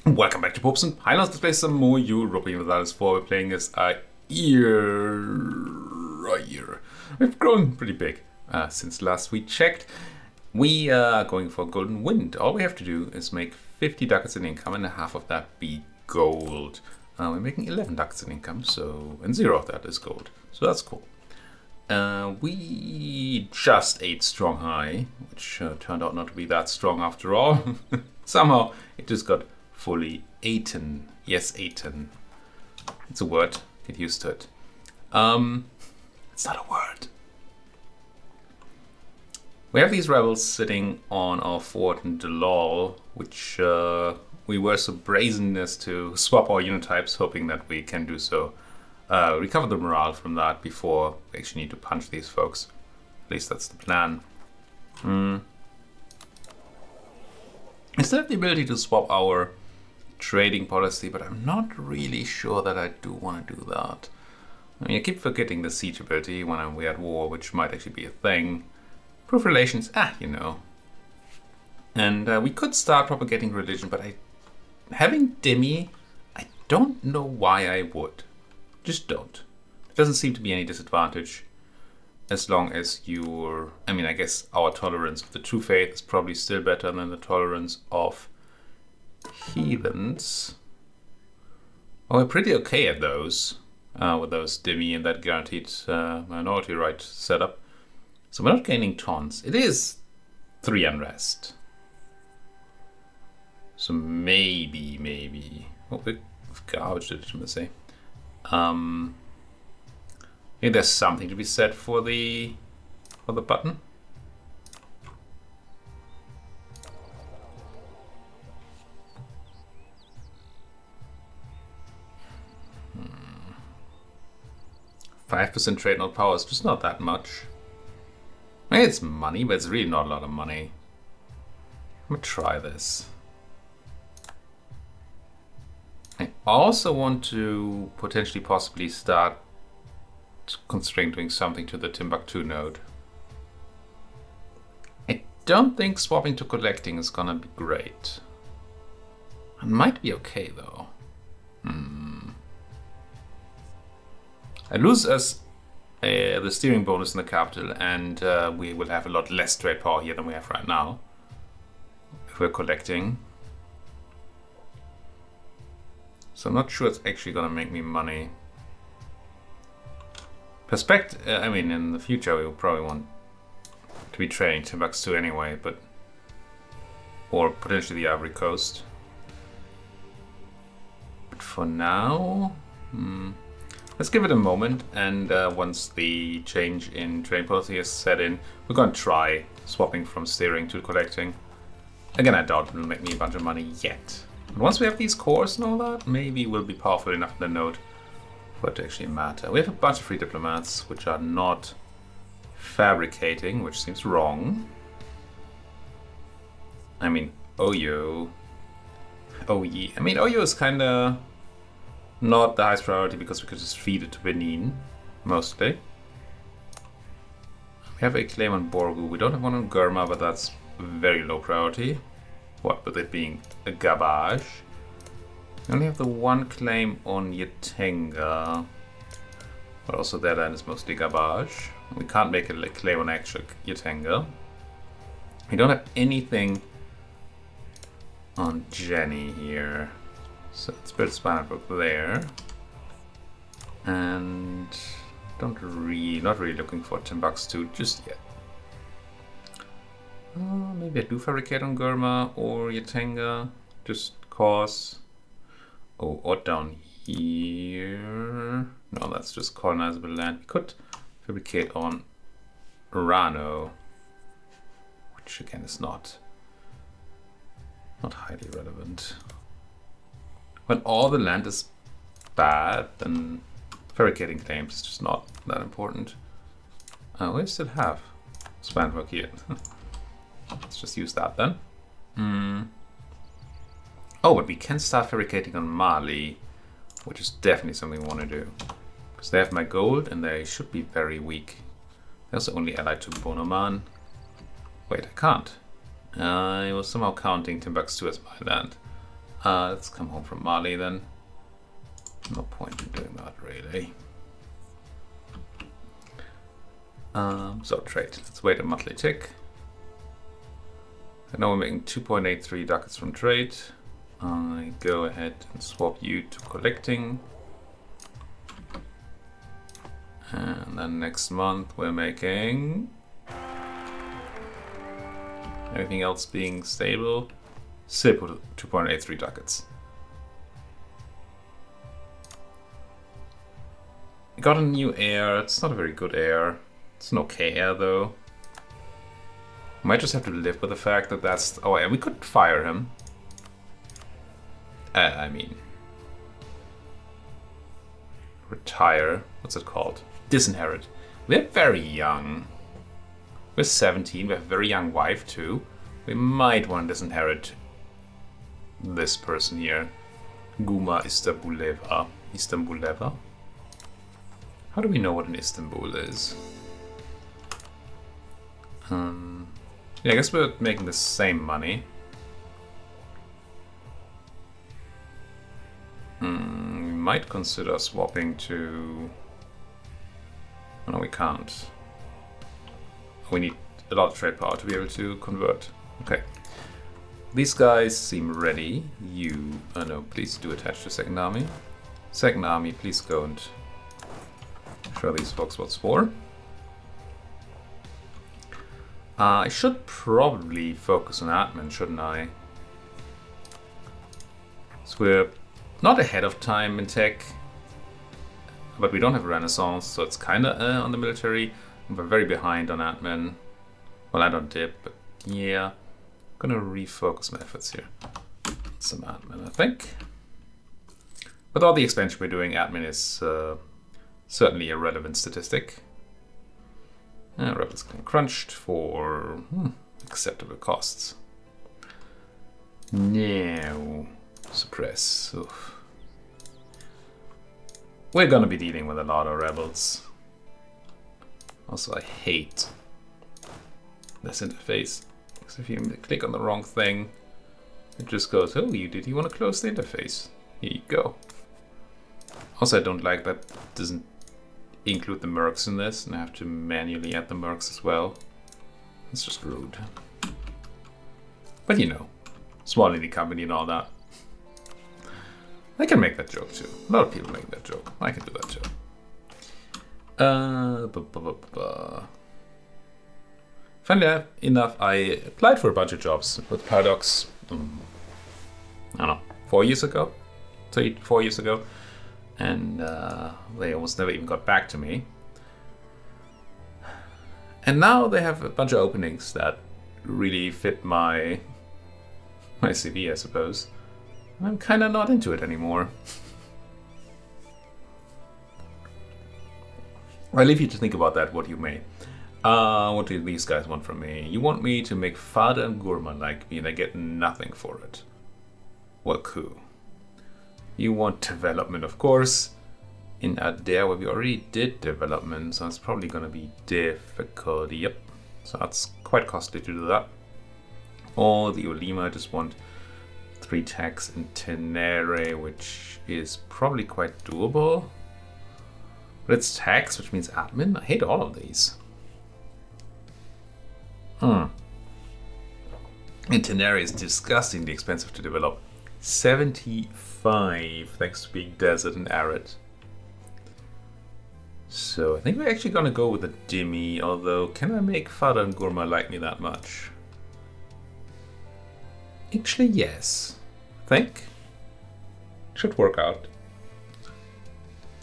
Welcome back to Popson. Hi, let's play some more Europa Universalis IV. We're playing as a year. We've grown pretty big since last we checked. We are going for Golden Wind. All we have to do is make 50 ducats in income and half of that be gold. We're making 11 ducats in income, and 0 of that is gold. So that's cool. We just ate Strong High, which turned out not to be that strong after all. Somehow it just got fully eaten. Yes, eaten. It's a word. Get used to it. It's not a word. We have these rebels sitting on our fort in Delal, which we were so brazen as to swap our unit types, hoping that we can do so. Recover the morale from that before we actually need to punch these folks. At least that's the plan. I still have the ability to swap our trading policy, but I'm not really sure that I do want to do that. I mean, I keep forgetting the siege ability when we're at war, which might actually be a thing. Proof relations, you know. And we could start propagating religion, but having Dhimmi, I don't know why I would. Just don't. It doesn't seem to be any disadvantage as long as I guess our tolerance of the true faith is probably still better than the tolerance of heathens. Well, we're pretty okay at those, with those Dhimmi and that guaranteed minority right setup. So we're not gaining tons. It is 3 unrest. So maybe. Oh, we've garbage legitimacy. I think there's something to be said for the button. 5% trade not power is just not that much. I mean, it's money, but it's really not a lot of money. I'm gonna try this. I also want to possibly start considering doing something to the Timbuktu node. I don't think swapping to collecting is gonna be great. It might be okay though. I lose us the steering bonus in the capital, and we will have a lot less trade power here than we have right now if we're collecting. So I'm not sure it's actually gonna make me money. In the future we will probably want to be trading Timbuktu anyway, or potentially the Ivory Coast. But for now, let's give it a moment, and once the change in trade policy is set in, we're gonna try swapping from steering to collecting. Again, I doubt it will make me a bunch of money yet. And once we have these cores and all that, maybe we'll be powerful enough in the node for it to actually matter. We have a bunch of free diplomats which are not fabricating, which seems wrong. I mean, Oyo is kinda not the highest priority because we could just feed it to Benin, mostly. We have a claim on Borgu. We don't have one on Gurma, but that's very low priority. What with it being a garbage. We only have the one claim on Yatenga, but also their land is mostly garbage. We can't make a claim on actual Yatenga. We don't have anything on Jenny here. So let's build Spinalbook there. And not really looking for Timbuktu just yet. Maybe I do fabricate on Gurma or Yatenga, just cause. Oh, or down here. No, that's just colonizable land. We could fabricate on Rano, which again is not highly relevant. When all the land is bad, then fabricating claims is just not that important. We still have Spanwork here. Let's just use that then. Oh, but we can start fabricating on Mali, which is definitely something we want to do. Because they have my gold and they should be very weak. They're also only allied to Bonoman. Wait, I can't. I was somehow counting Timbuktu as my land. Let's come home from Mali then. No point in doing that, really. So trade. Let's wait a monthly tick. And now we're making 2.83 ducats from trade. I go ahead and swap you to collecting. And then next month we're making... Anything else being stable? Simple 2.83 ducats. Got a new heir. It's not a very good heir. It's an okay heir though. Might just have to live with the fact that that's... Oh yeah, we could fire him. I mean... Retire. What's it called? Disinherit. We're very young. We're 17. We have a very young wife too. We might want to disinherit this person here. Guma Istanbuleva. Istanbuleva? How do we know what an Istanbul is? Yeah, I guess we're making the same money. We might consider swapping to... Oh, no, we can't. We need a lot of trade power to be able to convert. Okay. These guys seem ready. You... Oh no, please do attach to Second Army. Second Army, please go and show these folks what's for. I should probably focus on admin, shouldn't I? So we're not ahead of time in tech, but we don't have a renaissance, so it's kind of on the military. We're very behind on admin. Well, I don't dip, but yeah. I'm gonna refocus my efforts here. Some admin, I think. With all the expansion we're doing, admin is certainly a relevant statistic. Rebels getting crunched for acceptable costs. Now, suppress. Oof. We're gonna be dealing with a lot of rebels. Also, I hate this interface. Because if you click on the wrong thing, it just goes, oh, you want to close the interface? Here you go. Also, I don't like that it doesn't include the mercs in this, and I have to manually add the mercs as well. It's just rude. But you know, small indie company and all that. I can make that joke too. A lot of people make that joke. I can do that too. Funnily enough, I applied for a bunch of jobs with Paradox, I don't know, 4 years ago? 4 years ago. And they almost never even got back to me. And now they have a bunch of openings that really fit my CV, I suppose. I'm kind of not into it anymore. I leave you to think about that, what you may. What do these guys want from me? You want me to make Fada and Gurma like me and I get nothing for it. Well, cool. You want development, of course. In Adair, where we already did development, so it's probably going to be difficult. Yep. So that's quite costly to do that. Or the Olima, I just want 3 tax in Tenere, which is probably quite doable. But it's tax, which means admin. I hate all of these. And Tenere is disgustingly expensive to develop. 75, thanks to being desert and arid. So I think we're actually gonna go with a Dimi, although can I make Fada and Gurma like me that much? Actually, yes. I think. Should work out.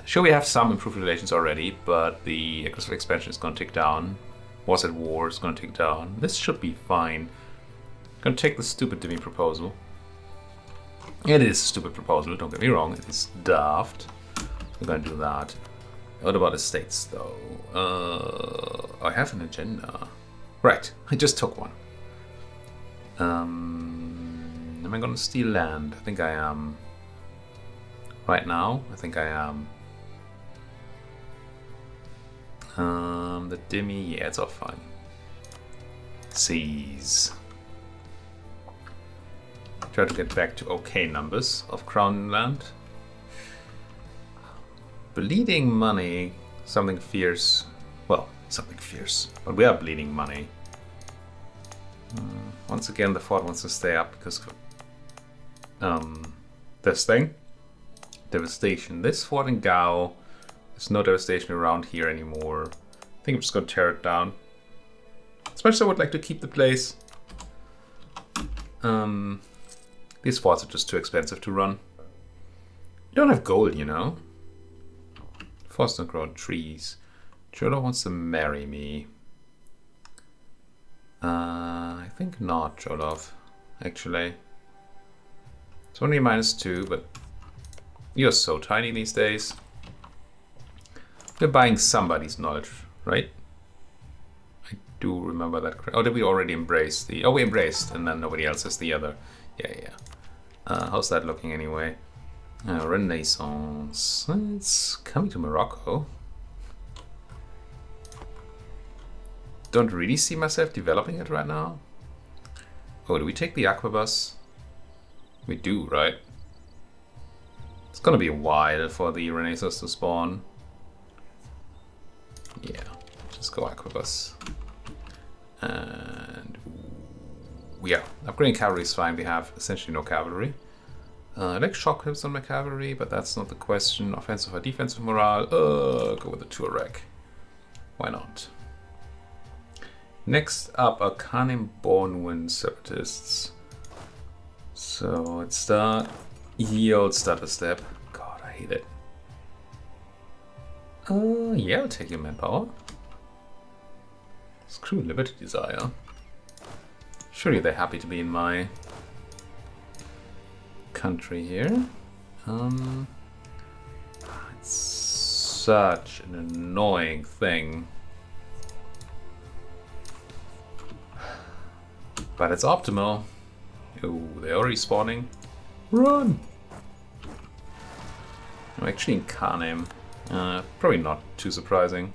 Sure, we have some improved relations already, but the aggressive expansion is gonna tick down. Wars at War is gonna tick down. This should be fine. Gonna take the stupid Dimi proposal. It is a stupid proposal, don't get me wrong, it is daft. We're gonna do that. What about estates though? I have an agenda. Right, I just took one. Am I gonna steal land? I think I am. Right now, I think I am. The Dimi, yeah, it's all fine. Seize. Try to get back to okay numbers of crown land. Bleeding money, something fierce. Well, something fierce, but we are bleeding money. Once again, the fort wants to stay up because of this thing. Devastation. This fort in Gao, there's no devastation around here anymore. I think I'm just going to tear it down. As much as I would like to keep the place. These forts are just too expensive to run. You don't have gold, you know. Forts don't grow on trees. Cholo wants to marry me. I think not, Cholov, actually. It's only -2, but you're so tiny these days. We're buying somebody's knowledge, right? I do remember that. Oh, did we already embrace the... Oh, we embraced, and then nobody else has the other. Yeah. How's that looking anyway? Renaissance. It's coming to Morocco. Don't really see myself developing it right now. Oh, do we take the Aquabus? We do, right? It's gonna be a while for the Renaissance to spawn. Yeah, just go Aquabus. And yeah, upgrading cavalry is fine. We have essentially no cavalry. I like shock hits on my cavalry, but that's not the question. Offensive or defensive morale? Go with the Tuareg. Why not? Next up are Kanem Bornwin separatists. So let's start. Yield starter step. God, I hate it. Yeah, I'll take your manpower. Screw Liberty Desire. Surely they're happy to be in my country here. It's such an annoying thing. But it's optimal. Ooh, they're already spawning. Run! I'm actually in Kanem. Probably not too surprising.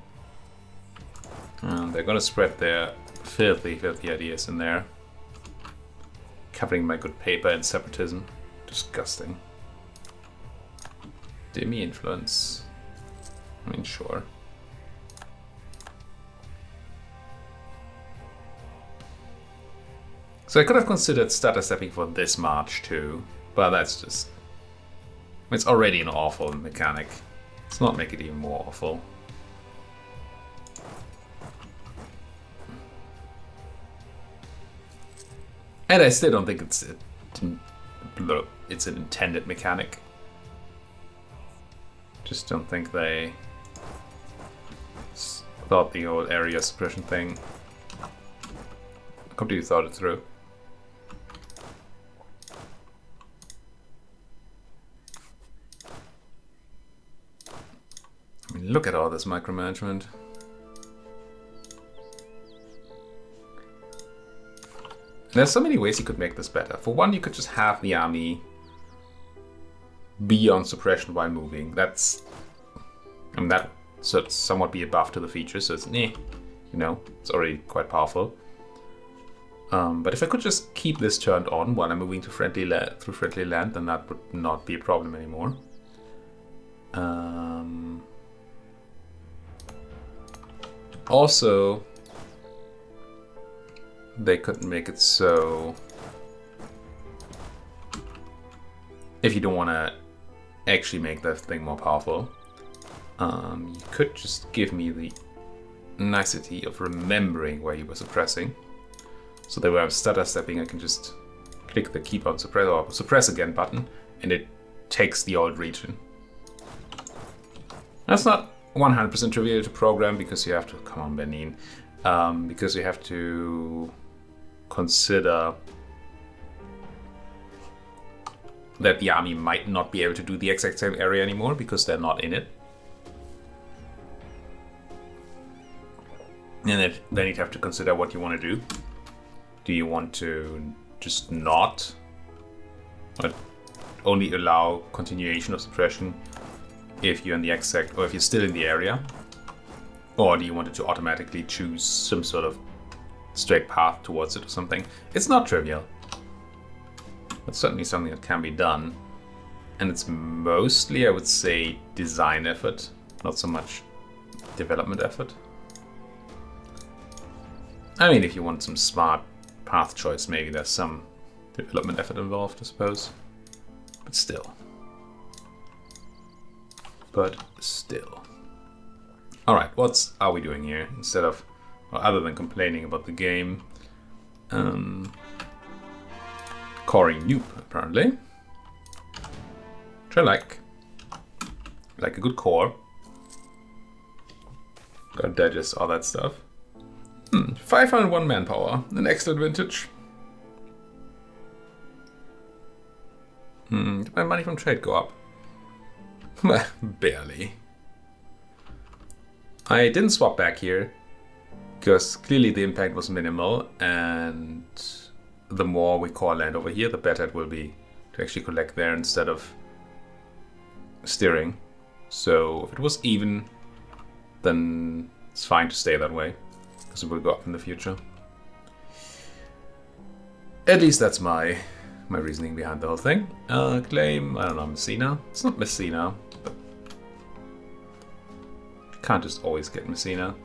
They're gonna spread their filthy ideas in there. Covering my good paper and separatism. Disgusting. Demi influence. I mean, sure. So I could have considered stutter stepping for this march too, but that's just... It's already an awful mechanic. Let's not make it even more awful. And I still don't think it's an intended mechanic. Just don't think they thought the whole area suppression thing completely thought it through. I mean, look at all this micromanagement. There's so many ways you could make this better. For one, you could just have the army be on suppression while moving. That's... I mean, that should somewhat be a buff to the feature, so it's you know, it's already quite powerful. But if I could just keep this turned on while I'm moving to friendly land, then that would not be a problem anymore. Also, they could make it so if you don't want to actually make that thing more powerful, you could just give me the nicety of remembering where you were suppressing. So that when I'm stutter stepping, I can just click the keep on suppress or suppress again button, and it takes the old region. That's not 100% trivial to program because you have to, come on Benin, because you have to consider that the army might not be able to do the exact same area anymore because they're not in it. And then you'd have to consider what you want to do. Do you want to just not only allow continuation of suppression if you're in the exact, or if you're still in the area? Or do you want it to automatically choose some sort of straight path towards it or something? It's not trivial. That's certainly something that can be done. And it's mostly, I would say, design effort, not so much development effort. I mean, if you want some smart path choice, maybe there's some development effort involved, I suppose. But still. Alright, what are we doing here? Instead of, well, other than complaining about the game, coring noob, apparently. Which I like. Like a good core. Gotta digest all that stuff. 501 manpower, an excellent vintage. Did my money from trade go up? Barely. I didn't swap back here, because clearly the impact was minimal, and the more we core land over here, the better it will be to actually collect there instead of steering. So if it was even, then it's fine to stay that way, because it will go up in the future. At least that's my reasoning behind the whole thing. Claim, I don't know, Messina. It's not Messina, but can't just always get Messina.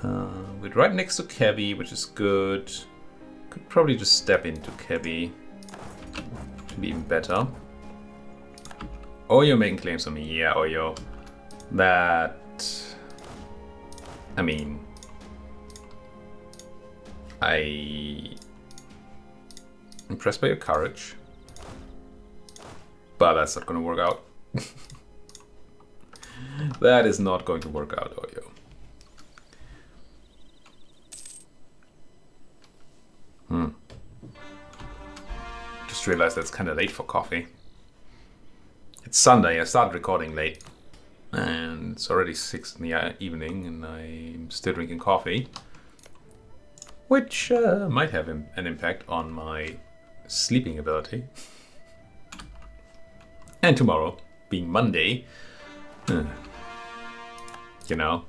We're right next to Kevi, which is good. Could probably just step into Kevi to be even better. Oyo making claims on me. Yeah, Oyo. That... I mean... I'm impressed by your courage. But that's not going to work out. That is not going to work out, Oyo. Just realized that it's kind of late for coffee. It's Sunday, I started recording late. And it's already 6 in the evening and I'm still drinking coffee. Which might have an impact on my sleeping ability. And tomorrow, being Monday, you know,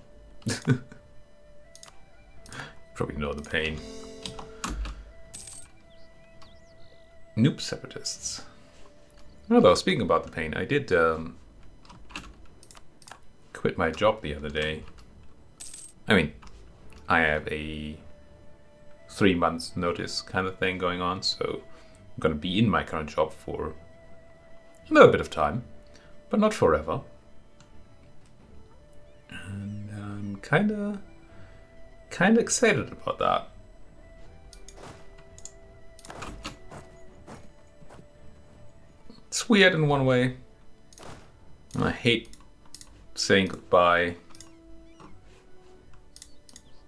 probably know the pain. Noob separatists. Although, speaking about the pain, I did quit my job the other day. I mean, I have a 3 months notice kind of thing going on, so I'm going to be in my current job for a little bit of time, but not forever. And I'm kind of excited about that. It's weird in one way. I hate saying goodbye,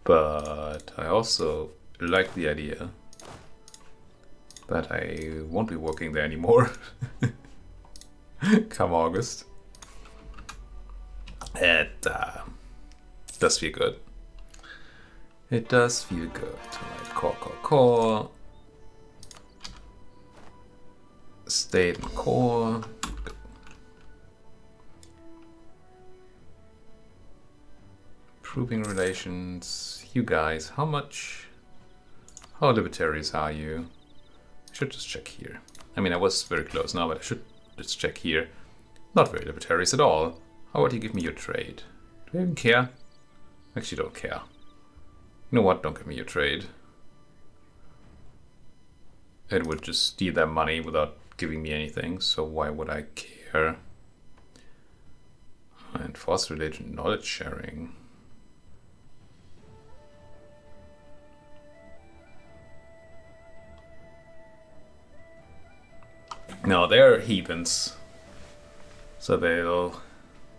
but I also like the idea that I won't be working there anymore come August. It does feel good. It does feel good. Alright, core. State and core. Good. Improving relations. You guys, how libertarians are you? I should just check here. I mean, I was very close now, but I should just check here. Not very libertarians at all. How about you give me your trade? Do I even care? Actually, don't care. You know what? Don't give me your trade. It would just steal their money without giving me anything, so why would I care? And force religion, knowledge sharing. No, they're heathens, so they'll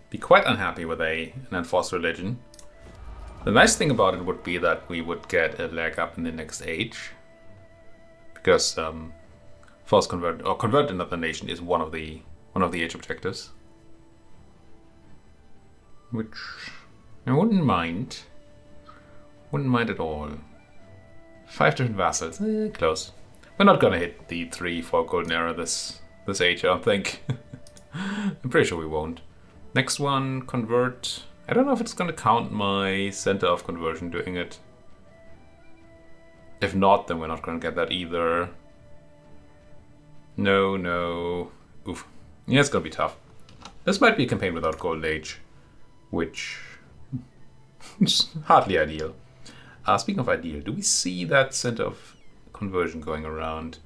be quite unhappy with an enforced religion. The nice thing about it would be that we would get a leg up in the next age, because force convert or convert another nation is one of the age objectives, which I wouldn't mind at all. 5 different vassals, close. We're not gonna hit the 3-4 golden era this age, I don't think. I'm pretty sure we won't. Next one, convert. I don't know if it's gonna count my center of conversion doing it. If not, then we're not gonna get that either. No, no. Oof. Yeah, it's gonna be tough. This might be a campaign without Gold Age, which is hardly ideal. Speaking of ideal, do we see that center of conversion going around?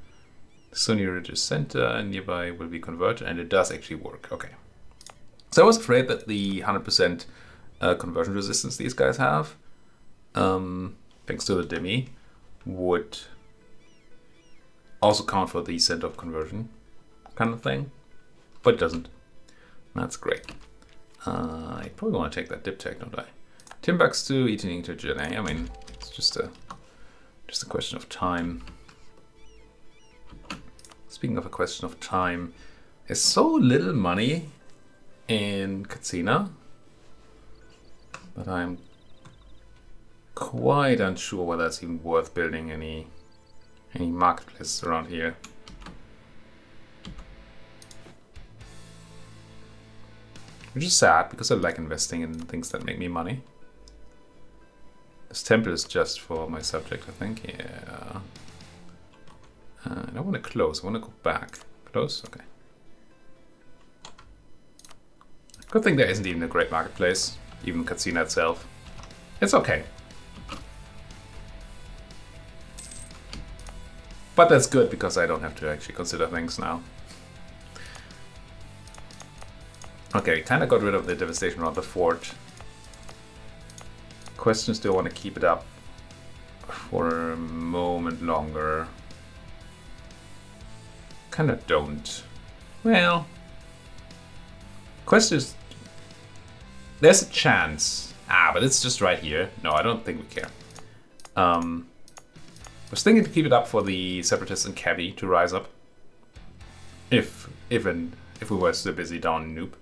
Sunny Ridge Center and nearby will be converted, and it does actually work. Okay. So I was afraid that the 100% conversion resistance these guys have, thanks to the Demi, would also count for the center of conversion kind of thing, but it doesn't. That's great. I probably want to take that dip tech, don't I? Timbuktu eating to Jenny. I mean, it's just a question of time. Speaking of a question of time, there's so little money in Katsina that I'm quite unsure whether it's even worth building any marketplaces around here. Which is sad because I like investing in things that make me money. This temple is just for my subject, I think. Yeah. I don't want to close. I want to go back. Close? Okay. Good thing there isn't even a great marketplace, even Katsina itself. It's okay. But that's good because I don't have to actually consider things now. Okay, kind of got rid of the devastation around the fort. Question is, do I want to keep it up for a moment longer? Kind of don't. Well, question is, there's a chance. But it's just right here. No, I don't think we care. I was thinking to keep it up for the Separatists and Cabby to rise up. If we were still busy down Noob.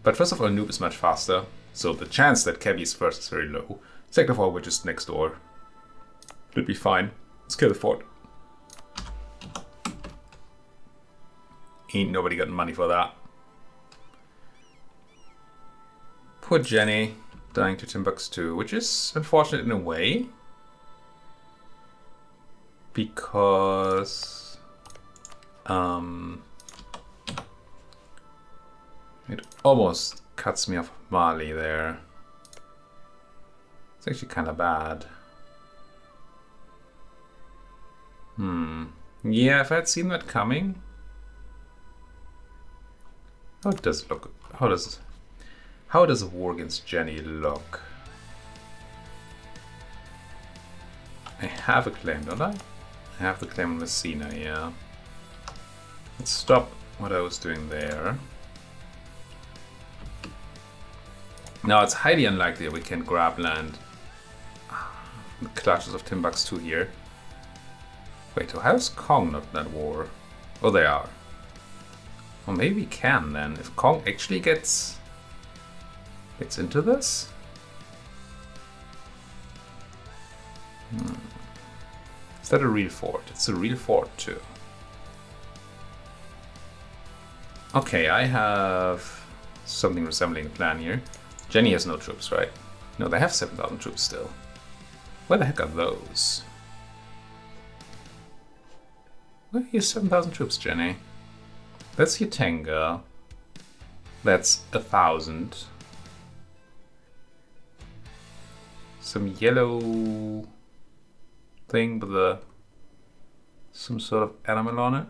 But first of all, Noob is much faster, so the chance that Cabby is first is very low. Second of all, we're just next door. It'll be fine. Let's kill the fort. Ain't nobody getting money for that. Poor Jenny dying to Timbuktu, which is unfortunate in a way. Because it almost cuts me off Mali there. It's actually kind of bad. Yeah, if I had seen that coming. How does it look? How does a war against Jenny look? I have a claim, don't I? I have the claim on Messina, yeah. Let's stop what I was doing there. Now it's highly unlikely that we can grab land. The clutches of Timbuktu here. Wait, so how's Kong not in that war? Oh, they are. Well, maybe we can then. If Kong actually gets into this? Is that a real fort? It's a real fort too. Okay, I have something resembling a plan here. Jenny has no troops, right? No, they have 7,000 troops still. Where the heck are those? Where are your 7,000 troops, Jenny? That's Yatenga. That's 1,000. Some yellow thing with some sort of animal on it.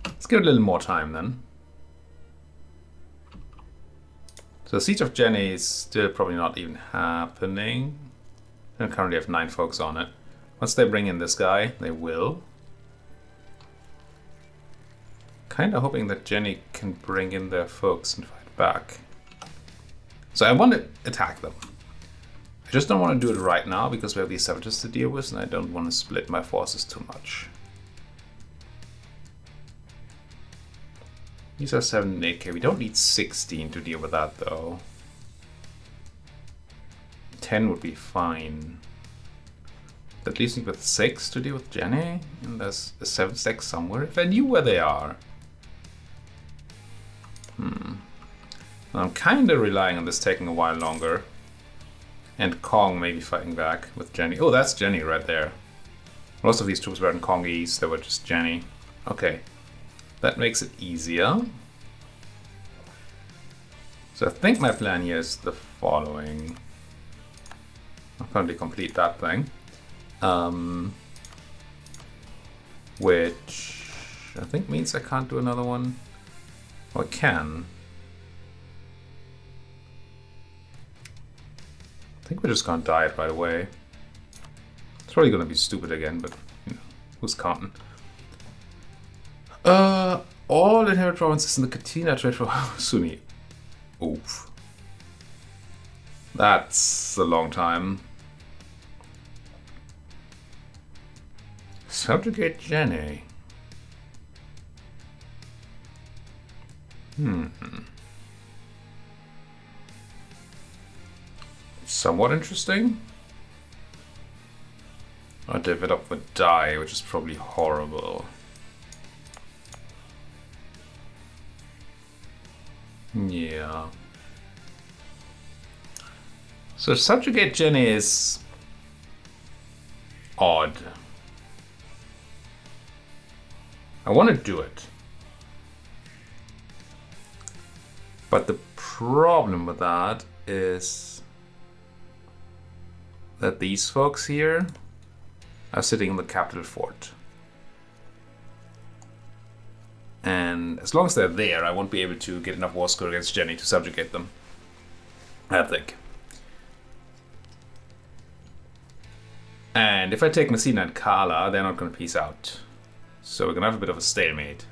Let's give it a little more time then. So the Siege of Jenny is still probably not even happening. I currently have 9 folks on it. Once they bring in this guy, they will. Kinda hoping that Jenny can bring in their folks and fight back. So I want to attack them. I just don't want to do it right now because we have these separatists to deal with and I don't want to split my forces too much. These are 7 and 8k. We don't need 16 to deal with that though. 10 would be fine. That leaves me with 6 to deal with Jenny. And there's a 7 stack somewhere. If I knew where they are. I'm kind of relying on this taking a while longer. And Kong maybe fighting back with Jenny. Oh, that's Jenny right there. Most of these troops weren't Congese, they were just Jenny. Okay, that makes it easier. So I think my plan here is the following. I'll currently complete that thing. Which I think means I can't do another one. Well, I can. I think we're just gonna die it right away. It's probably gonna be stupid again, but you know, who's counting? All inherited provinces in the Katina trade for Sunni. Oof. That's a long time. Subjugate Jenny. Somewhat interesting. Or develop would die, which is probably horrible. Yeah. So subjugate Jenny is odd. I want to do it. But the problem with that is that these folks here are sitting in the capital fort. And as long as they're there, I won't be able to get enough war score against Jenny to subjugate them, I think. And if I take Messina and Kala, they're not going to peace out. So we're going to have a bit of a stalemate.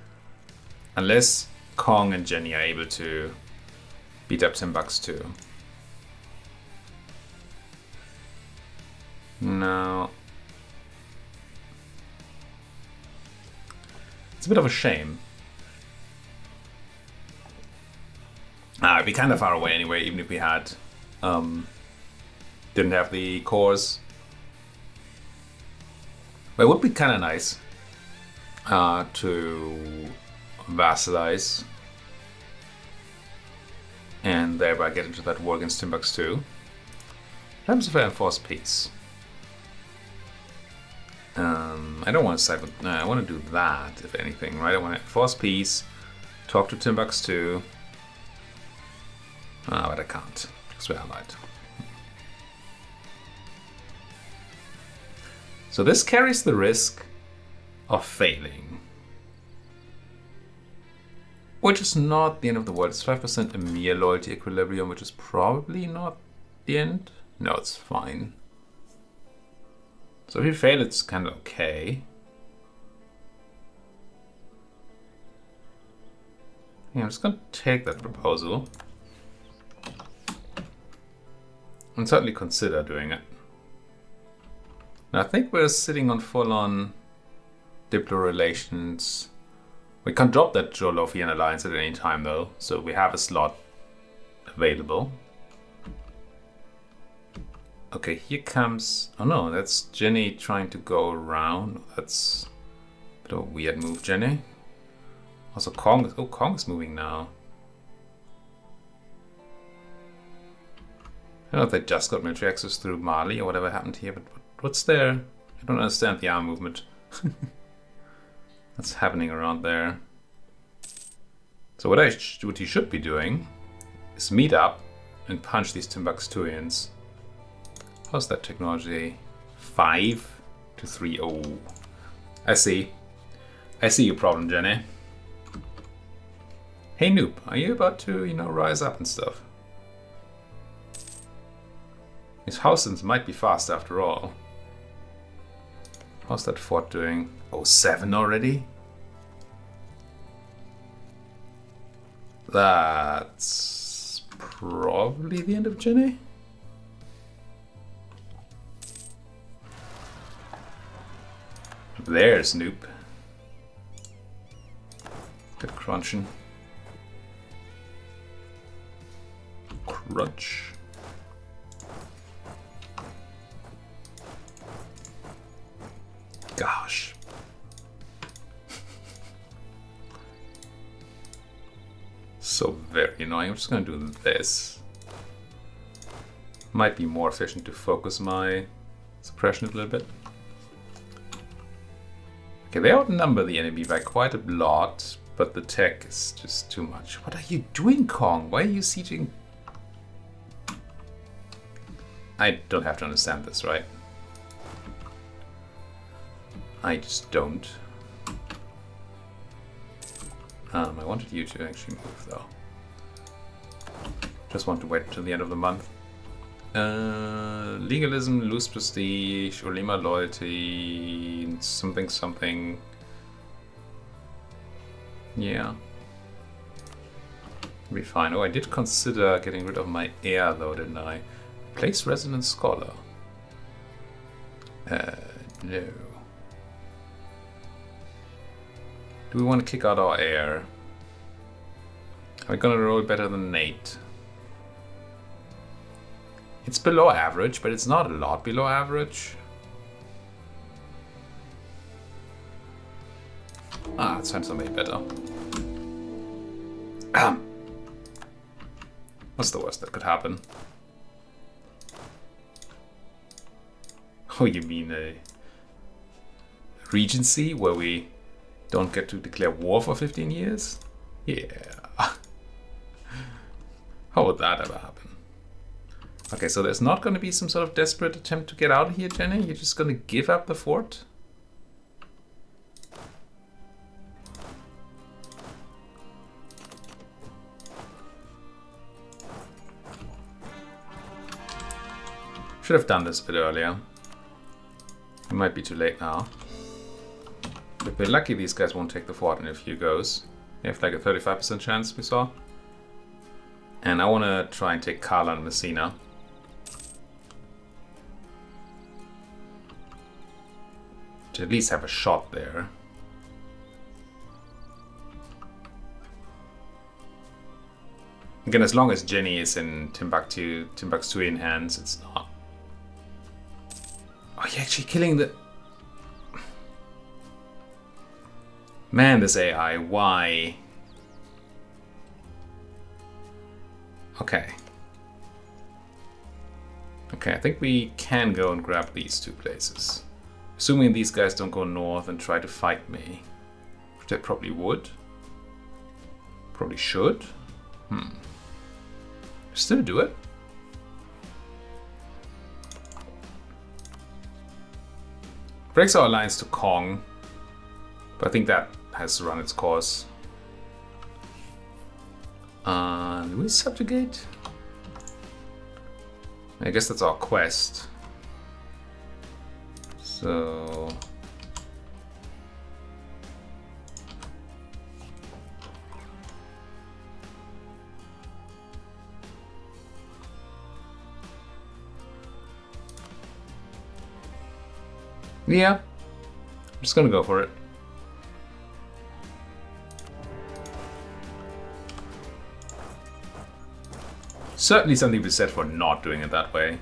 Unless Kong and Jenny are able to beat up Timbuktu. No. It's a bit of a shame. It'd be kind of far away anyway, even if we had didn't have the cores. But it would be kind of nice to vassalize and thereby get into that war against Timbuktu. What happens if I enforce peace? I don't want to side with. No, I want to do that, if anything, right? I want to enforce peace, talk to Timbuktu. But I can't, because we're allied. So this carries the risk of failing. Which is not the end of the world. It's 5% Emir loyalty equilibrium, which is probably not the end. No, it's fine. So if you fail, it's kind of okay. Yeah, I'm just going to take that proposal. And certainly consider doing it. Now, I think we're sitting on full-on Diplo relations. We can drop that Jolofian alliance at any time, though, so we have a slot available. Okay, here comes... Oh no, that's Jenny trying to go around. That's a bit of a weird move, Jenny. Also, Kong is... Oh, Kong is moving now. I don't know if they just got military access through Mali or whatever happened here, but what's there? I don't understand the arm movement. That's happening around there. So what you should be doing is meet up and punch these Timbuktuans. How's that technology? 5 to 3. Oh, I see. I see your problem, Jenny. Hey, noob, are you about to, rise up and stuff? These Hausens might be fast after all. How's that fort doing? Oh, 7 already? That's probably the end of Jenny. There's Noop. Good crunching. Crunch. Gosh. So very annoying. I'm just gonna do this. Might be more efficient to focus my suppression a little bit. Okay, they outnumber the enemy by quite a lot, but the tech is just too much. What are you doing, Kong? Why are you sieging? I don't have to understand this, right? I just don't. I wanted you to actually move, though. Just want to wait until the end of the month. Legalism, lose prestige, Ulema loyalty, something, something. Yeah. Be fine. Oh, I did consider getting rid of my heir, though, didn't I? Place resident scholar. No. Do we want to kick out our heir? Are we gonna roll better than Nate? It's below average, but it's not a lot below average. Let's find somebody better. What's the worst that could happen? Oh, you mean a regency where we don't get to declare war for 15 years? Yeah. How would that ever happen? Okay, so there's not going to be some sort of desperate attempt to get out of here, Jenny? You're just going to give up the fort? Should have done this a bit earlier. It might be too late now. If we're lucky, these guys won't take the fort in a few goes. They have like a 35% chance, we saw. And I want to try and take Carla and Messina. To at least have a shot there. Again, as long as Jenny is in Timbuktuian hands, it's not. Oh, you're actually killing the... Man, this AI, why? Okay. Okay, I think we can go and grab these two places. Assuming these guys don't go north and try to fight me. Which they probably would. Probably should. Still do it. Breaks our alliance to Kong. But I think that has run its course. Do we subjugate? I guess that's our quest. So... yeah, I'm just gonna go for it. Certainly something to be said for not doing it that way.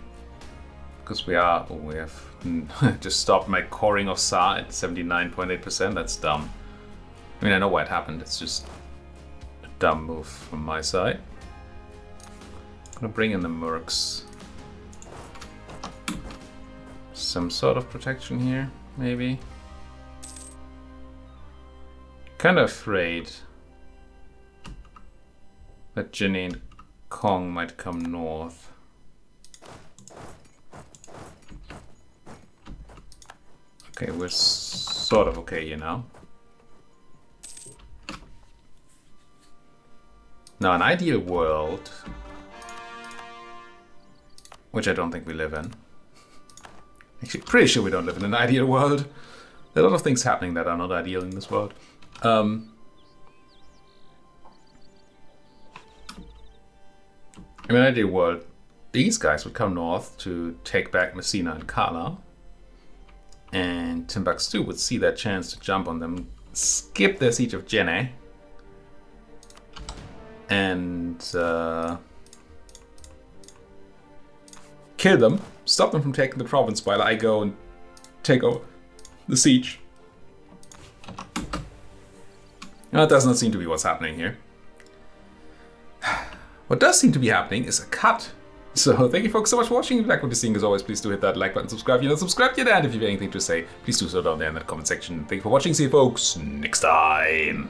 Because we have just stopped my coring of Sa at 79.8%. That's dumb. I mean, I know why it happened. It's just a dumb move from my side. I'm gonna bring in the Mercs. Some sort of protection here, maybe. Kind of afraid that Jenny and Kong might come north. Okay, we're sort of okay here now. Now, an ideal world, which I don't think we live in. Actually, pretty sure we don't live in an ideal world. There are a lot of things happening that are not ideal in this world. In an ideal world, these guys would come north to take back Messina and Carla. And Timbuktu would see that chance to jump on them, skip their siege of Jenny, and kill them, stop them from taking the province while I go and take over the siege. Now, that does not seem to be what's happening here. What does seem to be happening is a cut So thank you folks so much for watching. If you like what you're seeing, as always, please do hit that like button, subscribe if you're not subscribed yet, and if you have anything to say, please do so down there in the comment section. Thank you for watching. See you folks next time.